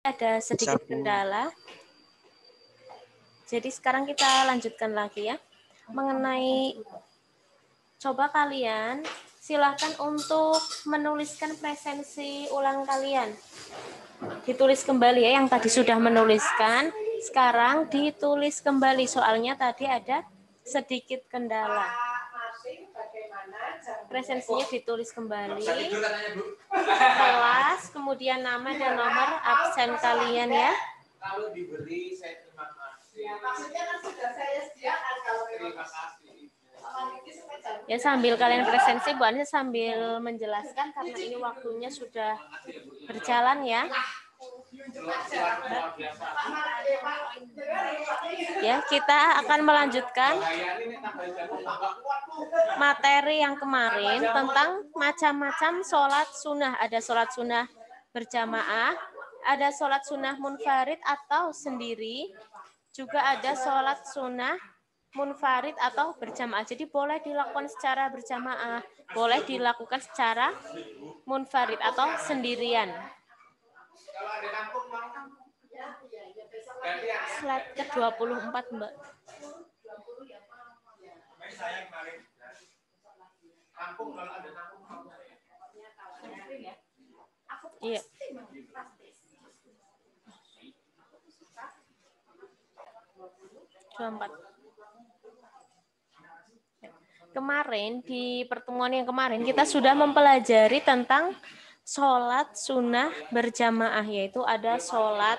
Ada sedikit kendala. Jadi sekarang kita lanjutkan lagi ya. Mengenai, coba kalian silakan untuk menuliskan presensi ulang kalian. Ditulis kembali ya, yang tadi sudah menuliskan. Sekarang ditulis kembali, soalnya tadi ada sedikit kendala. Presensinya ditulis kembali. Kelas, kemudian nama dan nomor absen kalian ya. Kalau diberi, saya terima kasih. Ya, maksudnya kan sudah saya sediakan kalau terima kasih. Ya, sambil kalian presensi, Bu Anissa sambil menjelaskan karena ini waktunya sudah berjalan ya. Ya, kita akan melanjutkan materi yang kemarin tentang macam-macam sholat sunnah. Ada sholat sunnah berjamaah, ada sholat sunnah munfarid atau sendiri, juga ada sholat sunnah munfarid atau berjamaah. Jadi boleh dilakukan secara berjamaah, boleh dilakukan secara munfarid atau sendirian. Slide ke-24, Mbak. Iya. Kemarin di pertemuan yang kemarin kita sudah mempelajari tentang sholat sunnah berjamaah, yaitu ada sholat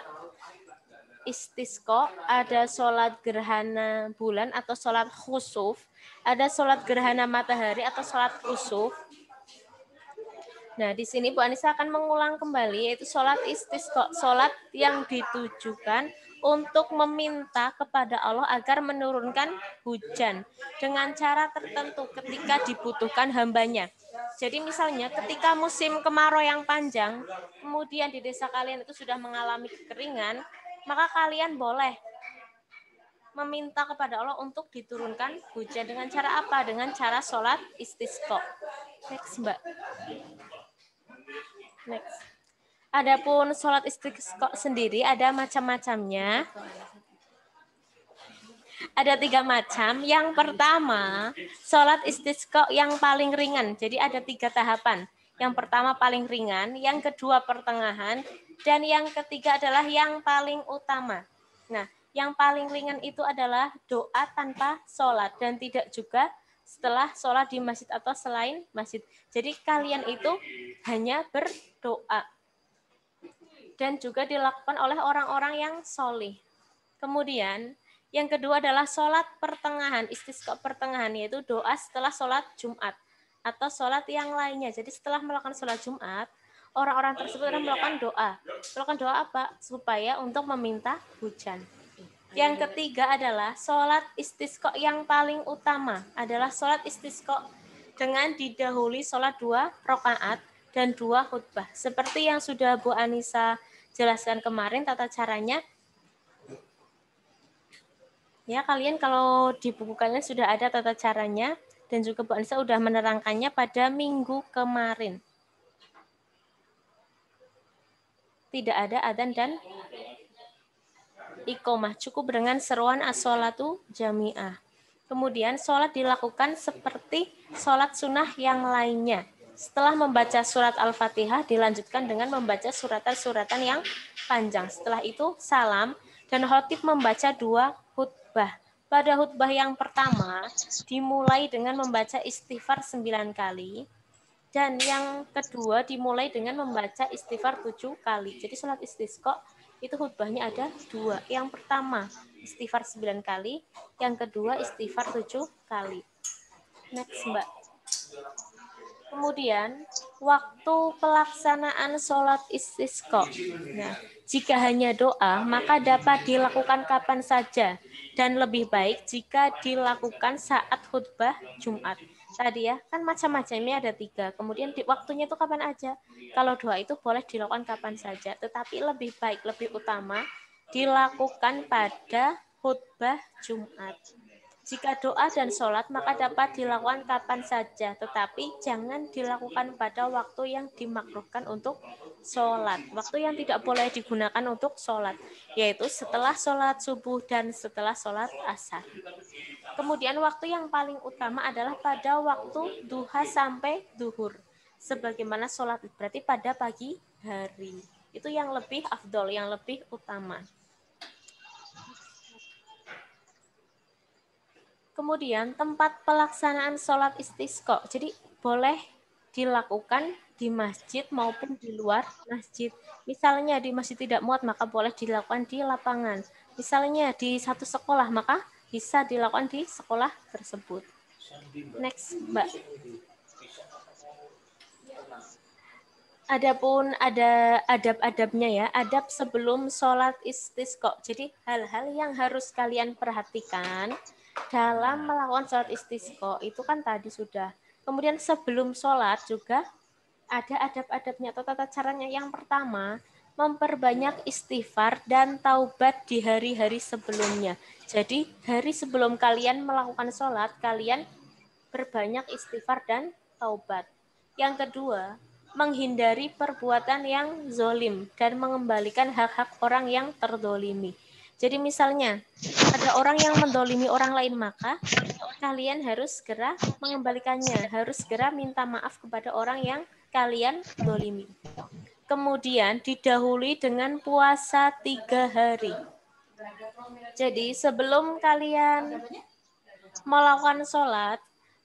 istisqa, ada sholat gerhana bulan atau sholat khusuf, ada sholat gerhana matahari atau sholat khusuf. Nah, di sini Bu Anissa akan mengulang kembali, yaitu sholat istisqa, sholat yang ditujukan untuk meminta kepada Allah agar menurunkan hujan dengan cara tertentu ketika dibutuhkan hambanya. Jadi misalnya ketika musim kemarau yang panjang, kemudian di desa kalian itu sudah mengalami kekeringan, maka kalian boleh meminta kepada Allah untuk diturunkan hujan dengan cara apa? Dengan cara sholat istisqa. Next, Mbak. Next. Adapun sholat istisqa sendiri ada macam-macamnya. Ada 3 macam. Yang pertama, sholat istisqa yang paling ringan. Jadi ada 3 tahapan. Yang pertama paling ringan, yang kedua pertengahan, dan yang ketiga adalah yang paling utama. Nah, yang paling ringan itu adalah doa tanpa sholat dan tidak juga setelah sholat di masjid atau selain masjid. Jadi kalian itu hanya berdoa. Dan juga dilakukan oleh orang-orang yang solih. Kemudian yang kedua adalah sholat pertengahan, istisqa pertengahan, yaitu doa setelah sholat Jumat atau sholat yang lainnya. Jadi setelah melakukan sholat Jumat, orang-orang tersebut akan melakukan doa. Melakukan doa apa? Supaya untuk meminta hujan. Yang ketiga adalah sholat istisqa yang paling utama adalah sholat istisqa dengan didahului sholat 2 rakaat dan 2 khutbah. Seperti yang sudah Bu Anissa jelaskan kemarin tata caranya. Ya, kalian kalau di buku kalian sudah ada tata caranya dan juga Bu Anissa sudah menerangkannya pada minggu kemarin. Tidak ada adzan dan iqomah, cukup dengan seruan as-sholatu jami'ah. Kemudian sholat dilakukan seperti sholat sunnah yang lainnya. Setelah membaca surat Al-Fatihah dilanjutkan dengan membaca suratan-suratan yang panjang. Setelah itu salam dan khatib membaca 2 khutbah. Pada khutbah yang pertama dimulai dengan membaca istighfar 9 kali. Dan yang kedua dimulai dengan membaca istighfar 7 kali. Jadi sholat istisqa itu khutbahnya ada 2. Yang pertama istighfar 9 kali, yang kedua istighfar 7 kali. Next, Mbak. Kemudian waktu pelaksanaan sholat istisqa. Nah, jika hanya doa, maka dapat dilakukan kapan saja dan lebih baik jika dilakukan saat khutbah Jumat. Tadi ya, kan macam-macamnya ada 3. Kemudian waktunya itu kapan aja. Kalau doa itu boleh dilakukan kapan saja, tetapi lebih baik, lebih utama dilakukan pada khutbah Jumat. Jika doa dan sholat maka dapat dilakukan kapan saja, tetapi jangan dilakukan pada waktu yang dimakruhkan untuk sholat. Waktu yang tidak boleh digunakan untuk sholat, yaitu setelah sholat subuh dan setelah sholat asar. Kemudian waktu yang paling utama adalah pada waktu duha sampai duhur. Sebagaimana sholat berarti pada pagi hari. Itu yang lebih afdol, yang lebih utama. Kemudian tempat pelaksanaan sholat istisqa. Jadi boleh dilakukan di masjid maupun di luar masjid. Misalnya di masjid tidak muat, maka boleh dilakukan di lapangan. Misalnya di satu sekolah, maka bisa dilakukan di sekolah tersebut. Next, Mbak. Adapun ada adab-adabnya ya, adab sebelum sholat istisqa. Jadi hal-hal yang harus kalian perhatikan dalam melakukan sholat istisqa itu kan tadi sudah. Kemudian sebelum sholat juga ada adab-adabnya atau tata caranya. Yang pertama, memperbanyak istighfar dan taubat di hari-hari sebelumnya. Jadi hari sebelum kalian melakukan sholat, kalian berbanyak istighfar dan taubat. Yang kedua, menghindari perbuatan yang zolim dan mengembalikan hak-hak orang yang terdolimi. Jadi misalnya ada orang yang mendolimi orang lain, maka kalian harus segera mengembalikannya, harus segera minta maaf kepada orang yang kalian dolimi. Kemudian didahului dengan puasa 3 hari. Jadi sebelum kalian melakukan sholat,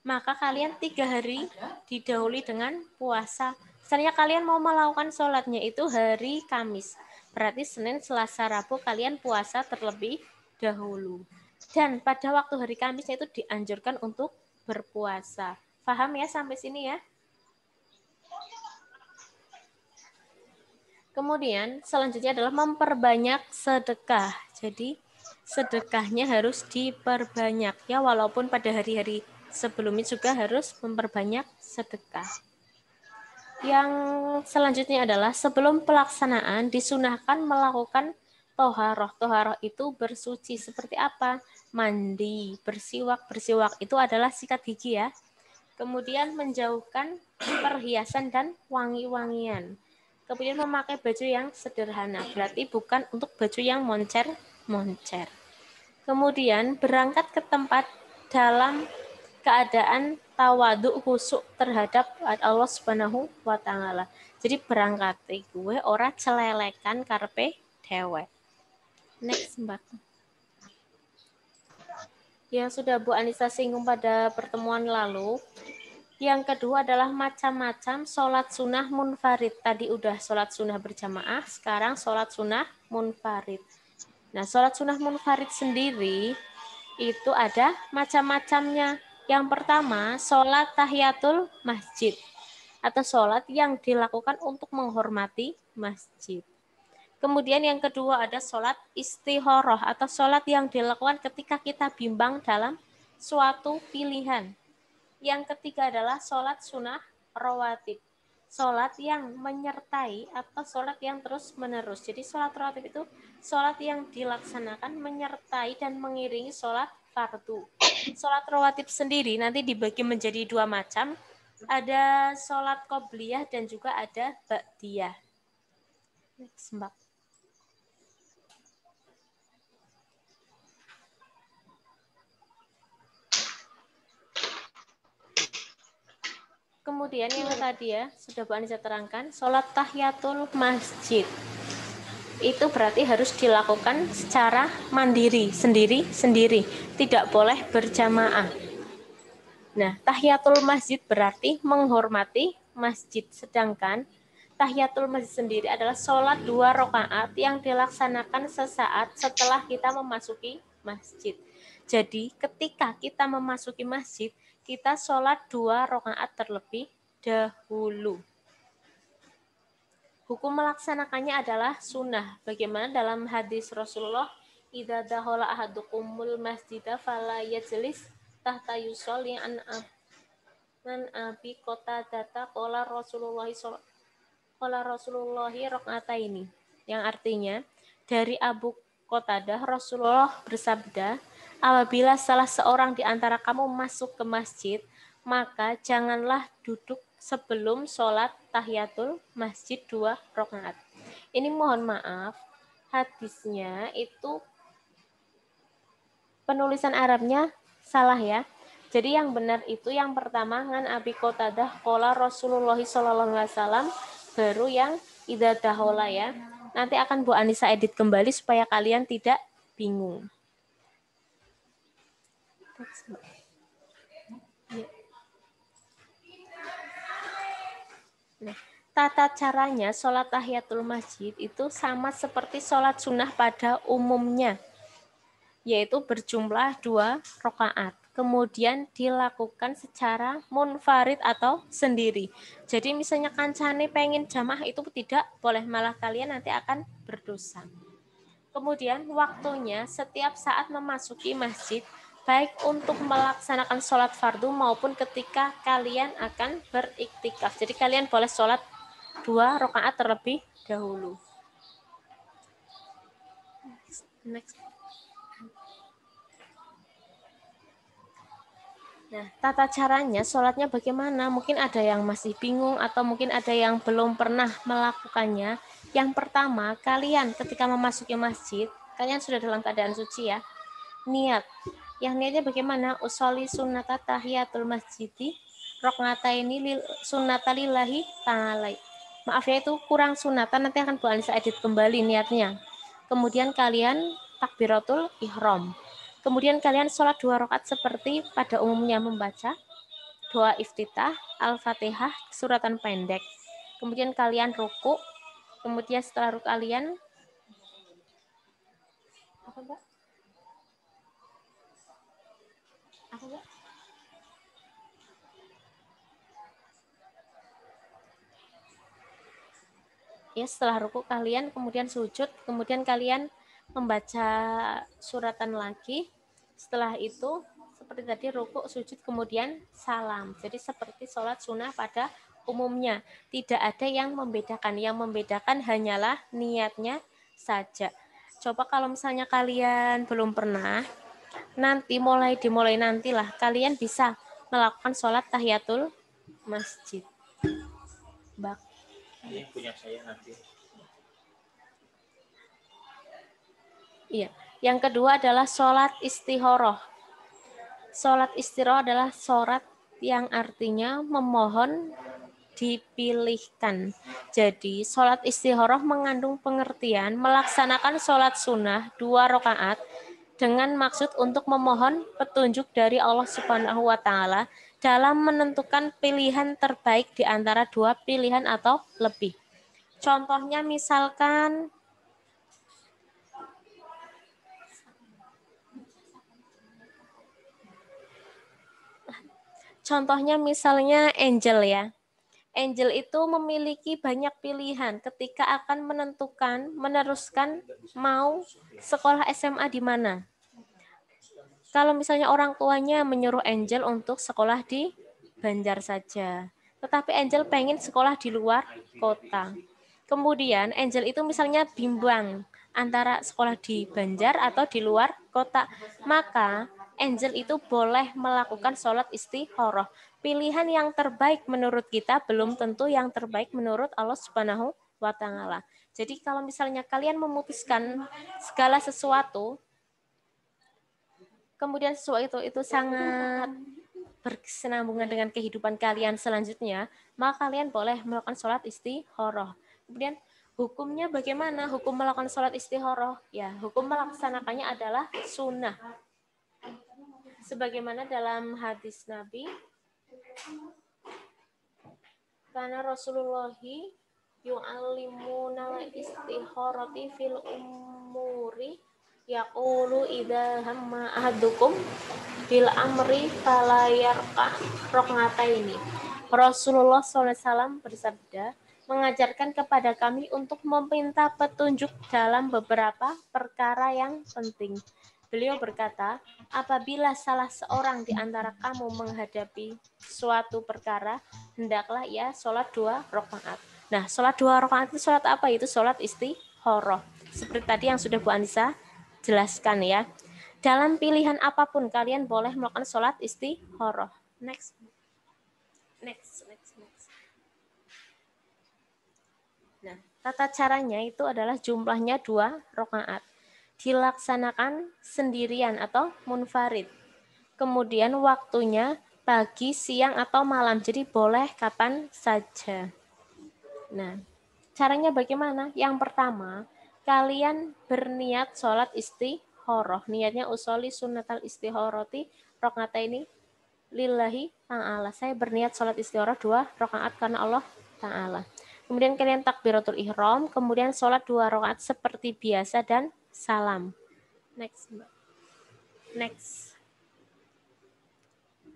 maka kalian 3 hari didahului dengan puasa. Misalnya kalian mau melakukan sholatnya itu hari Kamis, berarti Senin, Selasa, Rabu kalian puasa terlebih dahulu. Dan pada waktu hari Kamis itu dianjurkan untuk berpuasa. Paham ya sampai sini ya? Kemudian selanjutnya adalah memperbanyak sedekah. Jadi sedekahnya harus diperbanyak ya, walaupun pada hari-hari sebelumnya juga harus memperbanyak sedekah. Yang selanjutnya adalah sebelum pelaksanaan disunahkan melakukan toharoh. Toharoh itu bersuci. Seperti apa? Mandi, bersiwak. Bersiwak itu adalah sikat gigi ya. Kemudian menjauhkan perhiasan dan wangi-wangian. Kemudian memakai baju yang sederhana. Berarti bukan untuk baju yang moncer-moncer. Kemudian berangkat ke tempat dalam keadaan tawaduk khusyuk terhadap Allah Subhanahu wa taala. Jadi berangkat gue ora celelekan karpe dewek. Next, Mbak. Yang sudah Bu Anissa singgung pada pertemuan lalu. Yang kedua adalah macam-macam sholat sunnah munfarid. Tadi udah sholat sunnah berjamaah, sekarang sholat sunnah munfarid. Nah, sholat sunnah munfarid sendiri itu ada macam-macamnya. Yang pertama, sholat tahiyatul masjid atau sholat yang dilakukan untuk menghormati masjid. Kemudian yang kedua ada sholat istikharah atau sholat yang dilakukan ketika kita bimbang dalam suatu pilihan. Yang ketiga adalah sholat sunnah rawatib. Sholat yang menyertai atau sholat yang terus menerus. Jadi sholat rawatib itu sholat yang dilaksanakan menyertai dan mengiringi sholat fardu. Sholat rawatib sendiri nanti dibagi menjadi 2 macam. Ada sholat qobliyah dan juga ada ba'diyah. Next, Mbak. Kemudian yang tadi ya, sudah Bu Anissa terangkan, sholat tahiyatul masjid. Itu berarti harus dilakukan secara mandiri, sendiri-sendiri. Tidak boleh berjamaah. Nah, tahiyatul masjid berarti menghormati masjid. Sedangkan tahiyatul masjid sendiri adalah sholat 2 rakaat yang dilaksanakan sesaat setelah kita memasuki masjid. Jadi ketika kita memasuki masjid, kita sholat 2 rakaat terlebih dahulu. Hukum melaksanakannya adalah sunnah. Bagaimana dalam hadis Rasulullah, idza dakhala ahadukumul masjidah fala yajlis tahta yusolli an abi qatadata qala Rasulullah rakaataini. Yang artinya dari Abu Qatadah Rasulullah bersabda, apabila salah seorang di antara kamu masuk ke masjid, maka janganlah duduk sebelum sholat tahiyatul masjid 2 rakaat. Ini mohon maaf, hadisnya itu penulisan Arabnya salah ya. Jadi yang benar itu yang pertama ngan Abi Qatadah qala Rasulullah sallallahu alaihi wasallam, baru yang idza dahola ya. Nanti akan Bu Anissa edit kembali supaya kalian tidak bingung. Nah, tata caranya sholat tahiyatul masjid itu sama seperti sholat sunnah pada umumnya, yaitu berjumlah 2 rakaat. Kemudian dilakukan secara munfarid atau sendiri. Jadi misalnya kancane pengen jamaah itu tidak boleh, malah kalian nanti akan berdosa. Kemudian waktunya setiap saat memasuki masjid, baik untuk melaksanakan sholat fardu maupun ketika kalian akan beriktikaf. Jadi kalian boleh sholat 2 rakaat terlebih dahulu. Next. Nah, tata caranya sholatnya bagaimana? Mungkin ada yang masih bingung atau mungkin ada yang belum pernah melakukannya. Yang pertama, kalian ketika memasuki masjid, kalian sudah dalam keadaan suci ya. Niat. Yang niatnya bagaimana? Usolli sunnata tahiyatul masjidi rokngataini sunnata lillahi ta'ala. Maaf ya, itu kurang sunatan, nanti akan Bu Anissa edit kembali niatnya. Kemudian kalian takbiratul ihram. Kemudian kalian sholat 2 rakaat seperti pada umumnya, membaca doa iftitah, al-fatihah, suratan pendek. Kemudian kalian ruku. Kemudian setelah ruku kalian apa Mbak? Apa Mbak? Ya, setelah ruku kalian kemudian sujud, kemudian kalian membaca suratan lagi. Setelah itu seperti tadi ruku, sujud, kemudian salam. Jadi seperti sholat sunnah pada umumnya. Tidak ada yang membedakan. Yang membedakan hanyalah niatnya saja. Coba kalau misalnya kalian belum pernah, dimulai nantilah kalian bisa melakukan sholat tahiyatul masjid. Ini punya saya nanti. Iya. Yang kedua adalah sholat istikharah. Sholat istikharah adalah sholat yang artinya memohon dipilihkan. Jadi sholat istikharah mengandung pengertian melaksanakan sholat sunnah 2 rakaat dengan maksud untuk memohon petunjuk dari Allah Subhanahu wa Ta'ala dalam menentukan pilihan terbaik di antara 2 pilihan atau lebih. Contohnya misalkan misalnya Angel ya. Angel itu memiliki banyak pilihan ketika akan meneruskan mau sekolah SMA di mana. Kalau misalnya orang tuanya menyuruh Angel untuk sekolah di Banjar saja, tetapi Angel pengen sekolah di luar kota. Kemudian Angel itu misalnya bimbang antara sekolah di Banjar atau di luar kota, maka Angel itu boleh melakukan sholat istikharah. Pilihan yang terbaik menurut kita belum tentu yang terbaik menurut Allah Subhanahu wa Ta'ala. Jadi kalau misalnya kalian memutuskan segala sesuatu, kemudian sesuatu itu sangat berkesinambungan dengan kehidupan kalian selanjutnya, maka kalian boleh melakukan sholat istikharah. Kemudian hukumnya bagaimana? Hukum melakukan sholat istikharah? Ya, hukum melaksanakannya adalah sunnah. Sebagaimana dalam hadis Nabi, karena Rasulullah yu'allimuna istikharati fil umuri yaqulu idza hamma ahadukum bil amri fala yarqa raqataini. Rasulullah SAW bersabda, mengajarkan kepada kami untuk meminta petunjuk dalam beberapa perkara yang penting. Beliau berkata, apabila salah seorang di antara kamu menghadapi suatu perkara, hendaklah ia sholat 2 rakaat. Nah, sholat 2 rakaat itu sholat apa? Itu sholat istikharah. Seperti tadi yang sudah Bu Anissa jelaskan ya. Dalam pilihan apapun kalian boleh melakukan sholat istikharah. Next. Tata caranya itu adalah jumlahnya 2 rakaat. Dilaksanakan sendirian atau munfarid. Kemudian waktunya pagi, siang, atau malam. Jadi boleh kapan saja. Nah, caranya bagaimana? Yang pertama, kalian berniat sholat istikharah. Niatnya usoli sunnatal istikharati rakaataini lillahi ta'ala. Saya berniat sholat istikharah 2 rakaat karena Allah ta'ala. Kemudian kalian takbiratul ihram, kemudian sholat 2 rakaat seperti biasa dan salam. Next.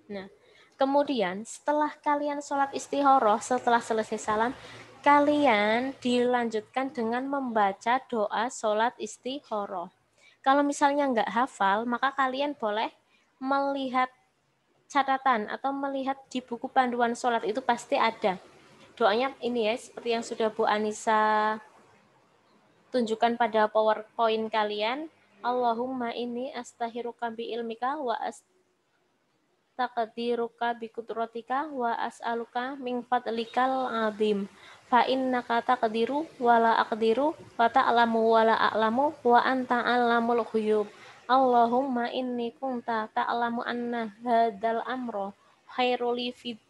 Nah, kemudian setelah kalian sholat istikharah, setelah selesai salam, kalian dilanjutkan dengan membaca doa sholat istikharah. Kalau misalnya nggak hafal, maka kalian boleh melihat catatan atau melihat di buku panduan sholat itu pasti ada. Doanya ini ya, seperti yang sudah Bu Anissa tunjukkan pada PowerPoint kalian. Allahumma inni astahiruka bi ilmika wa taqdiruka bi qudratika wa as'aluka min fadlikal azim fa innaka taqdiru wa la aqdiru wa ta'lamu wa la a'lamu wa anta 'allamul ghuyub. Allahumma inni kunta ta'lamu anna hadzal amra khairuli fid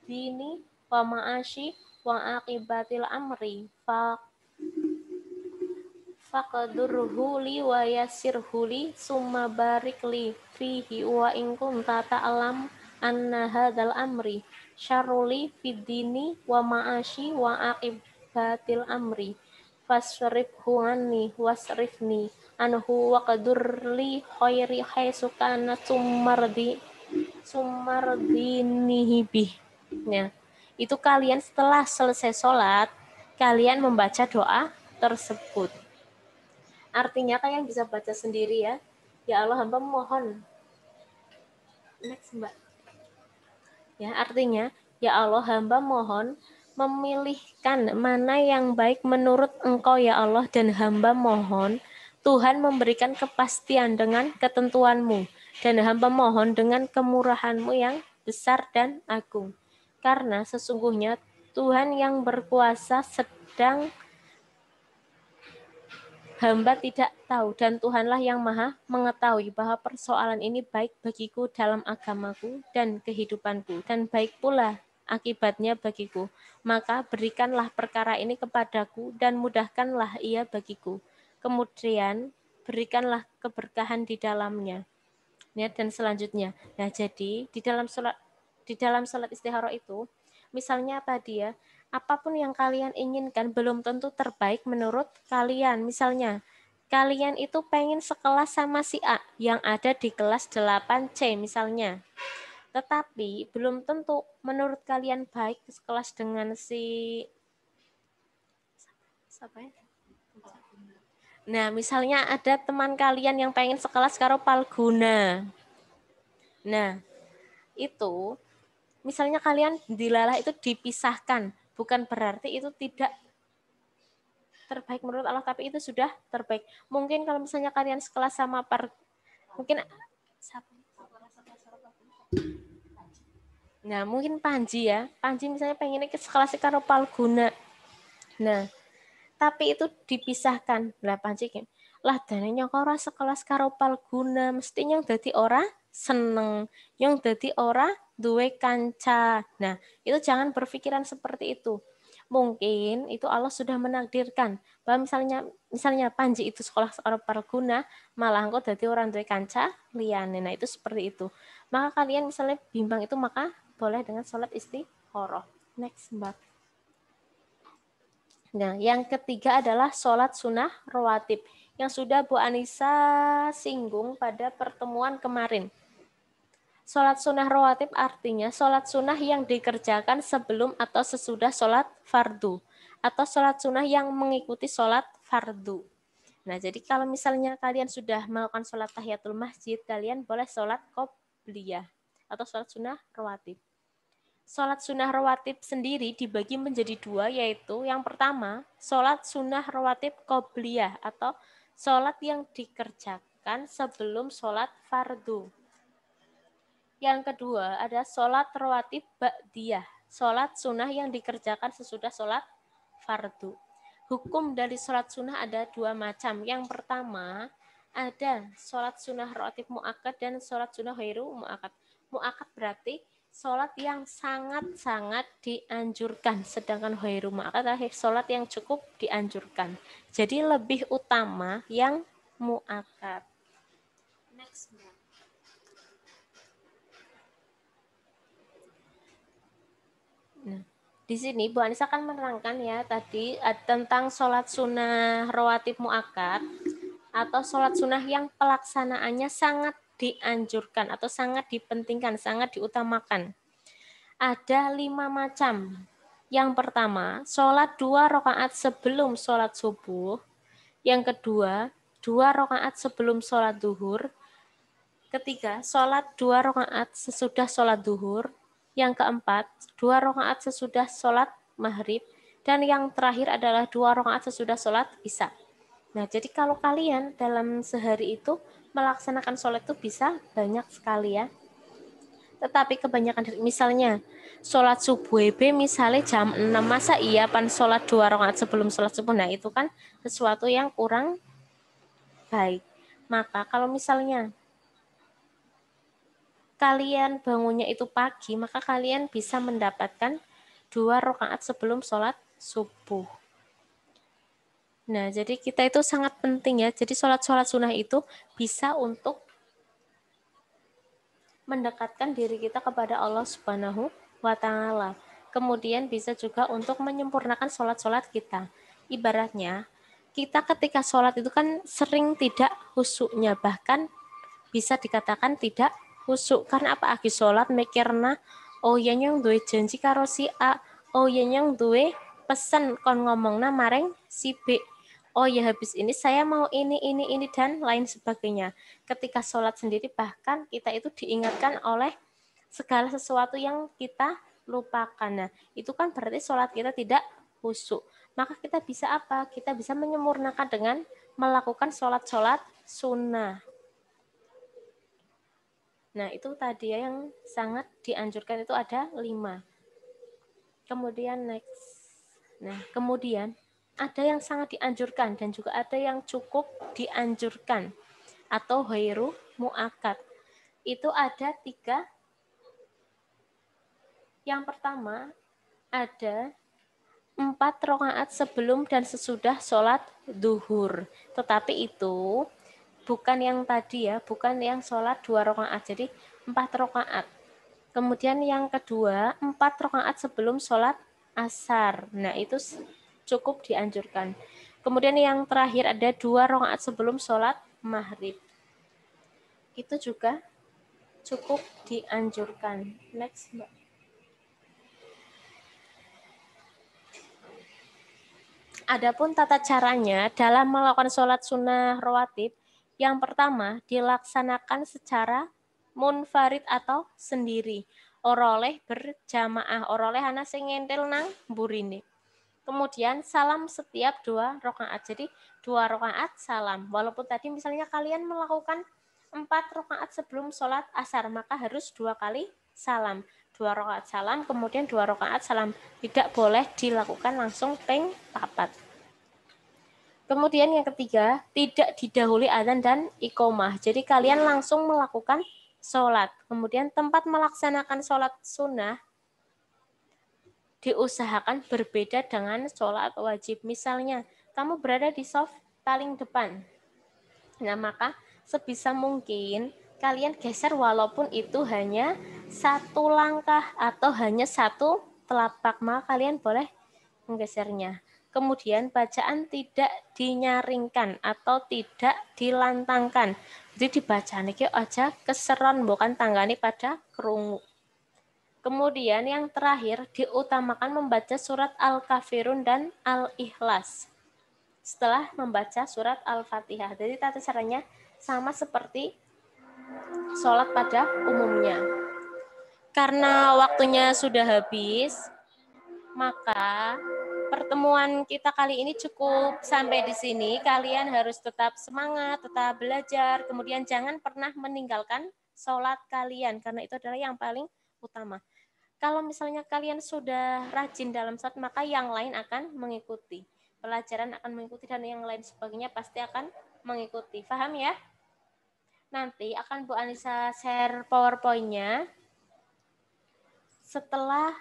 dini wa ma'ashi wa aqibatil amri faqdurhu li wa yassirhu li summa barik li fihi wa in kunta ta'lam anna hadzal amri syarruli fid dini wa ma'ashi wa aqibatil amri fasrifhu anni wasrifni anhu wa qadurli khairi haitsu kana summardinihi bih. Ya. Itu kalian setelah selesai sholat, kalian membaca doa tersebut. Artinya kalian bisa baca sendiri ya. Ya Allah, hamba mohon. Next, Mbak. Ya, artinya, ya Allah, hamba mohon memilihkan mana yang baik menurut Engkau ya Allah, dan hamba mohon Tuhan memberikan kepastian dengan ketentuan-Mu, dan hamba mohon dengan kemurahan-Mu yang besar dan agung. Karena sesungguhnya Tuhan yang berkuasa sedang hamba tidak tahu, dan Tuhanlah yang maha mengetahui bahwa persoalan ini baik bagiku dalam agamaku dan kehidupanku, dan baik pula akibatnya bagiku. Maka berikanlah perkara ini kepadaku dan mudahkanlah ia bagiku. Kemudian berikanlah keberkahan di dalamnya. Ya, dan selanjutnya. Nah, jadi di dalam salat istikharah itu, misalnya tadi ya, apapun yang kalian inginkan belum tentu terbaik menurut kalian. Misalnya, kalian itu pengen sekelas sama si A yang ada di kelas 8C misalnya. Tetapi belum tentu menurut kalian baik sekelas dengan si siapa ya? Nah, misalnya ada teman kalian yang pengen sekelas karo Palguna. Nah, itu misalnya kalian dilalah itu dipisahkan, bukan berarti itu tidak terbaik menurut Allah, tapi itu sudah terbaik. Mungkin kalau misalnya kalian sekelas sama mungkin Panji ya, Panji misalnya pengennya ke sekelas karo Palguna. Nah, tapi itu dipisahkan. Lah Panji lah dananya kok ora sekelas karo Palguna, mesti yang dadi ora seneng, yang dadi ora duwe kanca. Nah, itu jangan berpikiran seperti itu. Mungkin itu Allah sudah menakdirkan bahwa misalnya Panji itu sekolah karo Palguna, malah engko dadi orang duwe kanca liyane. Nah, itu seperti itu. Maka kalian misalnya bimbang itu, maka boleh dengan sholat istikharah. Next, Mbak. Nah, yang ketiga adalah sholat sunnah rawatib yang sudah Bu Anissa singgung pada pertemuan kemarin. Sholat sunnah rawatib artinya sholat sunnah yang dikerjakan sebelum atau sesudah sholat fardu, atau sholat sunnah yang mengikuti sholat fardu. Nah, jadi kalau misalnya kalian sudah melakukan sholat tahiyatul masjid, kalian boleh sholat qobliyah atau sholat sunnah rawatib. Sholat sunnah rawatib sendiri dibagi menjadi dua, yaitu yang pertama, sholat sunnah rawatib qobliyah atau sholat yang dikerjakan sebelum sholat fardu. Yang kedua ada sholat rawatib ba'diyah, sholat sunnah yang dikerjakan sesudah sholat fardu. hukum dari sholat sunnah ada dua macam. Yang pertama, ada sholat sunnah rawatib mu'akkad dan sholat sunnah ghairu mu'akkad. Mu'akkad berarti sholat yang sangat-sangat dianjurkan, sedangkan ghairu mu'akkad adalah sholat yang cukup dianjurkan. Jadi lebih utama yang mu'akkad. Next. Nah, di sini Bu Anissa akan menerangkan ya tadi tentang sholat sunnah rawatib mu'akkad atau sholat sunnah yang pelaksanaannya sangat dianjurkan atau sangat dipentingkan, sangat diutamakan. Ada 5 macam. Yang pertama, sholat 2 rakaat sebelum sholat subuh. Yang kedua, 2 rakaat sebelum sholat duhur. Ketiga, sholat 2 rakaat sesudah sholat duhur. Yang keempat, 2 rakaat sesudah sholat maghrib. Dan yang terakhir adalah 2 rakaat sesudah sholat isya. Nah, jadi kalau kalian dalam sehari itu melaksanakan sholat itu bisa banyak sekali ya. Tetapi kebanyakan, misalnya sholat subuh misalnya jam 6, masa iya pan sholat 2 rakaat sebelum sholat subuh. Nah, itu kan sesuatu yang kurang baik. Maka kalau misalnya kalian bangunnya itu pagi, maka kalian bisa mendapatkan 2 rakaat sebelum sholat subuh. Nah, jadi kita itu sangat penting ya. Jadi sholat-sholat sunnah itu bisa untuk mendekatkan diri kita kepada Allah Subhanahu wa Ta'ala. Kemudian bisa juga untuk menyempurnakan sholat-sholat kita. Ibaratnya, kita ketika sholat itu kan sering tidak khusyuknya, bahkan bisa dikatakan tidak khusyuk. Karena apa? Agi sholat mikirna, oh ya yang duwe janji karo si A, oh ya yang duwe pesen kon ngomongna mareng si B. Oh ya habis ini saya mau ini dan lain sebagainya. Ketika sholat sendiri bahkan kita itu diingatkan oleh segala sesuatu yang kita lupakan. Nah, itu kan berarti sholat kita tidak khusyuk. Maka kita bisa apa? Kita bisa menyempurnakan dengan melakukan sholat-sholat sunnah. Nah, itu tadi ya yang sangat dianjurkan itu ada 5. Kemudian next. Nah, kemudian ada yang sangat dianjurkan dan juga ada yang cukup dianjurkan atau ghairu mu'akkad. Itu ada 3. Yang pertama ada 4 rakaat sebelum dan sesudah sholat duhur. Tetapi itu bukan yang tadi ya, bukan yang sholat 2 rakaat. Jadi 4 rakaat. Kemudian yang kedua 4 rakaat sebelum sholat asar. Nah, itu cukup dianjurkan. Kemudian yang terakhir ada 2 rakaat sebelum sholat maghrib. Itu juga cukup dianjurkan. Next, Mbak. Adapun tata caranya dalam melakukan sholat sunnah rawatib, yang pertama dilaksanakan secara munfarid atau sendiri. Oroleh berjamaah, oroleh ana sing ngentil nang burine. Kemudian salam setiap 2 rakaat. Jadi 2 rakaat salam. Walaupun tadi misalnya kalian melakukan 4 rakaat sebelum sholat asar, maka harus 2 kali salam. 2 rakaat salam, kemudian 2 rakaat salam. Tidak boleh dilakukan langsung ping 4. Kemudian yang ketiga, tidak didahului adzan dan iqomah. Jadi kalian langsung melakukan sholat. Kemudian tempat melaksanakan sholat sunnah diusahakan berbeda dengan sholat wajib. Misalnya, kamu berada di shaf paling depan. Nah, maka sebisa mungkin kalian geser walaupun itu hanya 1 langkah atau hanya 1 telapak. Maka kalian boleh menggesernya. Kemudian bacaan tidak dinyaringkan atau tidak dilantangkan. Jadi dibaca niki aja keseron bukan tanggani pada kerungu. Kemudian yang terakhir diutamakan membaca surat Al-Kafirun dan Al-Ikhlas setelah membaca surat Al-Fatihah. Jadi tata caranya sama seperti sholat pada umumnya. Karena waktunya sudah habis, maka pertemuan kita kali ini cukup sampai di sini. Kalian harus tetap semangat, tetap belajar, kemudian jangan pernah meninggalkan sholat kalian, karena itu adalah yang paling utama. Kalau misalnya kalian sudah rajin dalam sholat, maka yang lain akan mengikuti. pelajaran akan mengikuti dan yang lain sebagainya pasti akan mengikuti. Paham ya? Nanti akan Bu Anissa share PowerPoint-nya setelah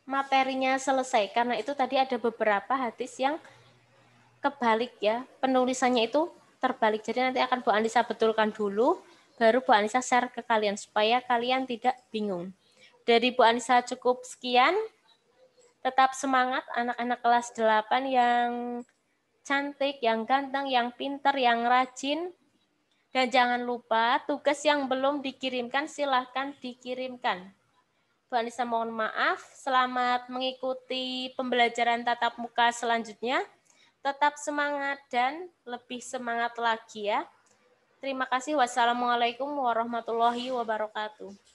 materinya selesai. Karena itu tadi ada beberapa hadis yang kebalik ya. Penulisannya itu terbalik. Jadi nanti akan Bu Anissa betulkan dulu, baru Bu Anissa share ke kalian supaya kalian tidak bingung. Dari Bu Anissa cukup sekian. Tetap semangat anak-anak kelas 8 yang cantik, yang ganteng, yang pintar, yang rajin. Dan jangan lupa tugas yang belum dikirimkan silahkan dikirimkan. Bu Anissa mohon maaf. Selamat mengikuti pembelajaran tatap muka selanjutnya. Tetap semangat dan lebih semangat lagi ya. Terima kasih. Wassalamualaikum warahmatullahi wabarakatuh.